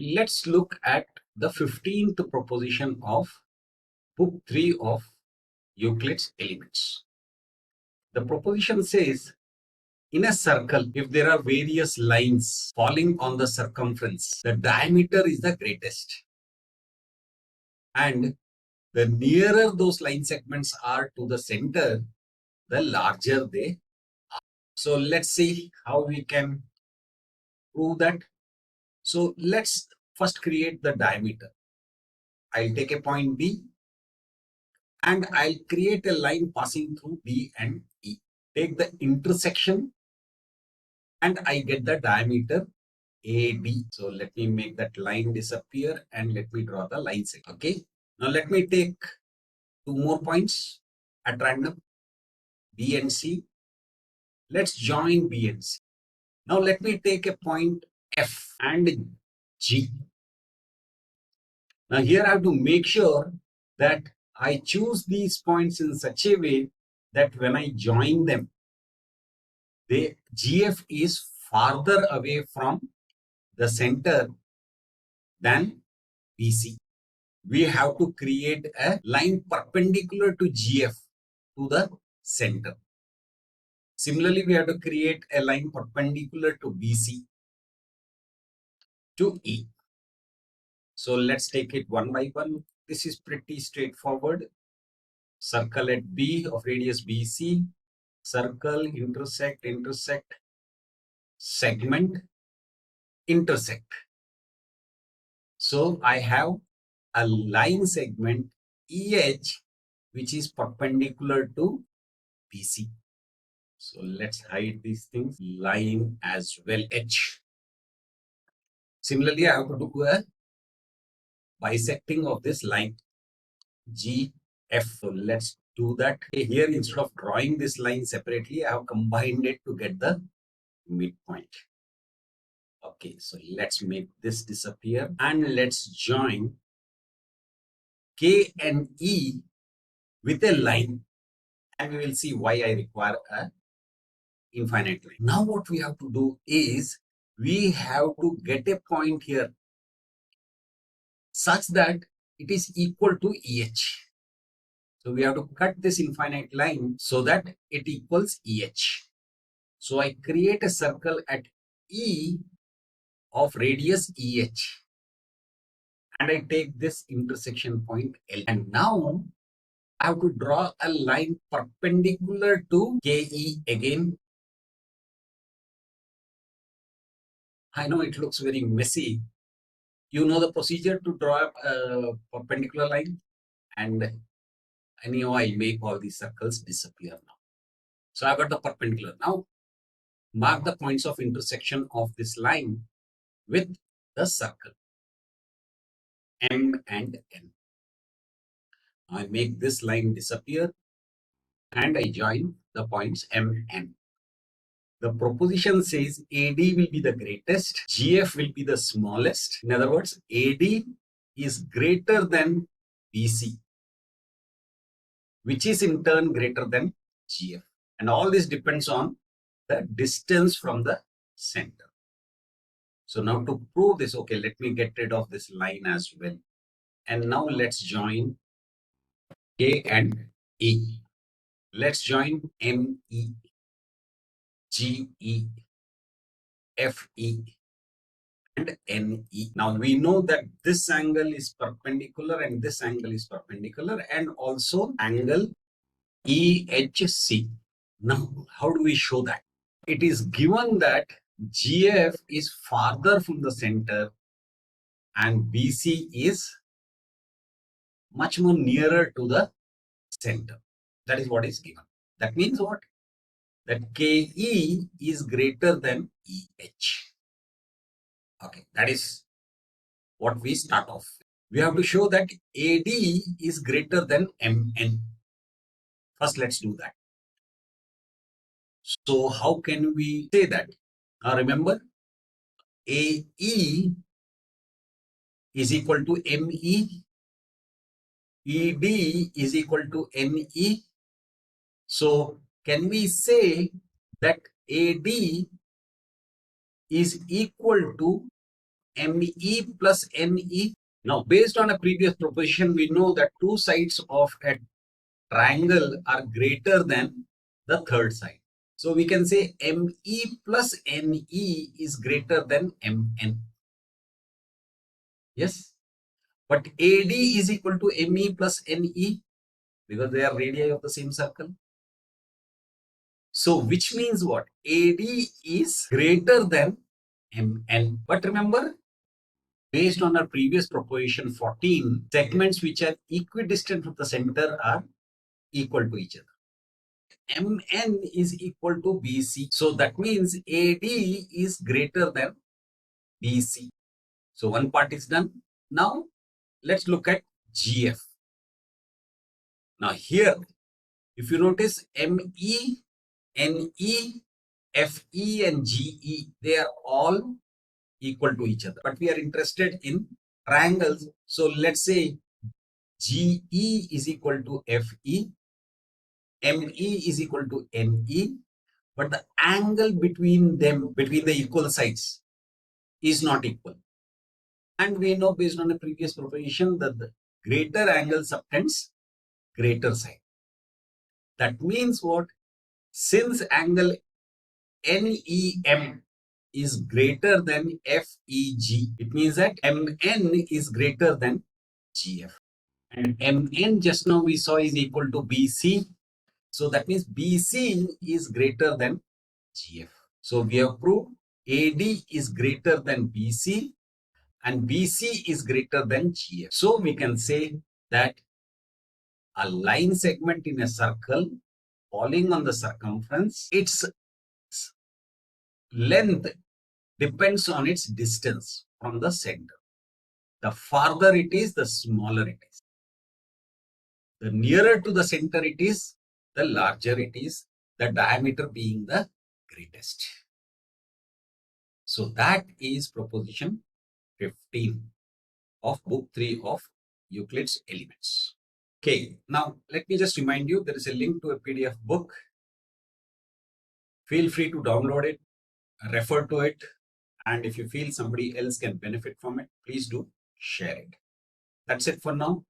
Let's look at the 15th proposition of book 3 of Euclid's Elements. The proposition says, in a circle, if there are various lines falling on the circumference, the diameter is the greatest. And the nearer those line segments are to the center, the larger they are. So let's see how we can prove that. So let's first create the diameter. I'll take a point B and I'll create a line passing through B and E. Take the intersection and I get the diameter AD. So let me make that line disappear and let me draw the line segment. Okay. Now let me take two more points at random, B and C. Let's join B and C. Now let me take a point F and G. Now here I have to make sure that I choose these points in such a way that when I join them, the GF is farther away from the center than BC. We have to create a line perpendicular to GF to the center. Similarly, we have to create a line perpendicular to BC to E. So let's take it one by one. This is pretty straightforward. Circle at B of radius BC, circle, intersect, segment, intersect. So I have a line segment EH which is perpendicular to BC. So let's hide these things, line as well, H. Similarly, I have to do a bisecting of this line GF. So let's do that. Here, instead of drawing this line separately, I have combined it to get the midpoint. Okay, so let's make this disappear and let's join K and E with a line, and we will see why I require a infinite line. Now what we have to do is we have to get a point here such that it is equal to EH. So we have to cut this infinite line so that it equals EH. So I create a circle at E of radius EH and I take this intersection point L. And now I have to draw a line perpendicular to KE again. I know it looks very messy. You know the procedure to draw a perpendicular line, and anyhow I'll make all these circles disappear now. So I've got the perpendicular. Now mark the points of intersection of this line with the circle M and N. I make this line disappear and I join the points M and N. The proposition says AD will be the greatest, GF will be the smallest. In other words, AD is greater than BC, which is in turn greater than GF. And all this depends on the distance from the center. So now to prove this, okay, let me get rid of this line as well. And now let's join K and E. Let's join ME, GE, FE, and NE. Now we know that this angle is perpendicular and this angle is perpendicular, and also angle EHC. Now, how do we show that? It is given that GF is farther from the center and BC is much more nearer to the center. That is what is given. That means what? That KE is greater than EH. Okay, that is what we start off. We have to show that AD is greater than MN. First, let's do that. So how can we say that? Now remember, AE is equal to ME, ED is equal to NE. So can we say that AD is equal to ME plus NE. Now, based on a previous proposition, we know that two sides of a triangle are greater than the third side. So we can say ME plus NE is greater than MN. Yes. But AD is equal to ME plus NE because they are radii of the same circle. So which means what? AD is greater than MN. But remember, based on our previous proposition 14, segments which are equidistant from the center are equal to each other. MN is equal to BC. So that means AD is greater than BC. So one part is done. Now let's look at GF. Now here, if you notice ME, NE, FE and GE, they are all equal to each other. But we are interested in triangles. So let's say GE is equal to FE, ME is equal to NE, but the angle between them, between the equal sides, is not equal. And we know based on a previous proposition that the greater angle subtends greater side. That means what? Since angle NEM is greater than FEG, it means that MN is greater than GF. And MN just now we saw is equal to BC. So that means BC is greater than GF. So we have proved AD is greater than BC and BC is greater than GF. So we can say that a line segment in a circle falling on the circumference, its length depends on its distance from the center. The farther it is, the smaller it is. The nearer to the center it is, the larger it is, the diameter being the greatest. So that is proposition 15 of book 3 of Euclid's Elements. Okay, now let me just remind you there is a link to a PDF book. Feel free to download it, refer to it, and if you feel somebody else can benefit from it, please do share it. That's it for now.